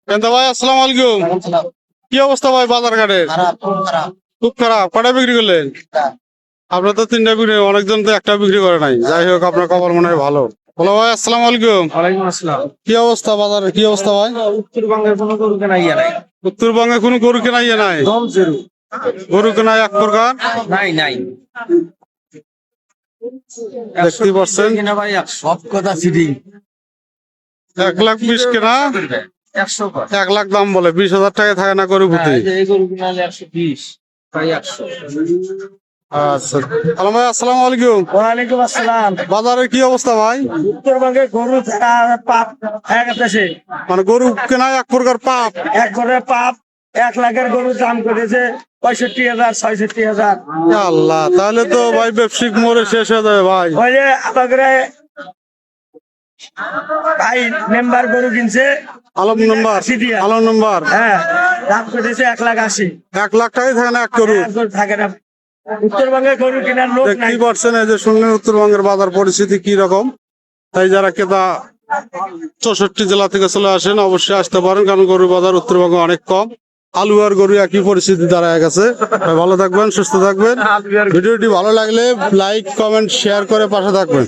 কেন্দা ভাই আসসালামু আলাইকুম। কি অবস্থা ভাই বাজার ঘাটের? খুব খারাপ। কটা বিক্রি করলেন? আপনার তো তিনটা বিক্রি, অনেকজন তো একটা বিক্রি করে নাই। যাই হোক, আপনার কপাল মনে হয় ভালো। বলো ভাই আসসালামু আলাইকুম। ওয়ালাইকুম আসসালাম। কি অবস্থা বাজারের? কি অবস্থা ভাই? উত্তরবঙ্গের কোনো গরু কেনা ইয়া নাই। উত্তরবঙ্গে কোনো গরু কেনা ইয়ে নাই? দম জিরো। গরু কেনা এক প্রকার। নাই নাই। দেখতে পাচ্ছেন কিনা ভাই সব কথা সিটিং। 1,20,000 কেনা, 100 কর। 1,00,000 দাম বলে। 20,000 টাকায় থাকে না গরু প্রতি। এই যে এই গরু কিনা হলে 120, ভাই 100। আচ্ছা, হ্যালো ভাই আসসালামু আলাইকুম। ওয়ালাইকুম আসসালাম। বাজারের কি অবস্থা ভাই? উত্তরবঙ্গে গরু পাপ এক আছে, মানে গরু কেনা এক প্রকার পাপ। এক করে পাপ। 1 লাখের গরুর দাম করেছে 65,000, 66,000। আল্লাহ, তাহলে তো ভাই ব্যবসায়িক মোড়ে শেষ হয়ে যাবে ভাই। ওই যে আমাদের ভাই মেম্বার গরু কিনছে আলম নাম্বার, আলম নাম্বার হ্যাঁ, দাম করেছে 1,80,000। 1,00,000 টাকাই থাকে না এক গরু। থাকে না। উত্তরবঙ্গে গরু কেনার লোক নাই। দেখতেই পাচ্ছেন এই যে শুনলেন উত্তরবঙ্গের বাজার পরিস্থিতি কি রকম। তাই যারা ক্রেতা 64 জেলা থেকে চলে আসেন অবশ্যই আসতে পারেন, কারণ গরুর বাজার উত্তরবঙ্গে অনেক কম। আলু আর গরু একই পরিস্থিতি দাঁড়ায় গেছে। ভালো থাকবেন, সুস্থ থাকবেন। ভিডিওটি ভালো লাগলে লাইক, কমেন্ট, শেয়ার করে পাশে থাকবেন।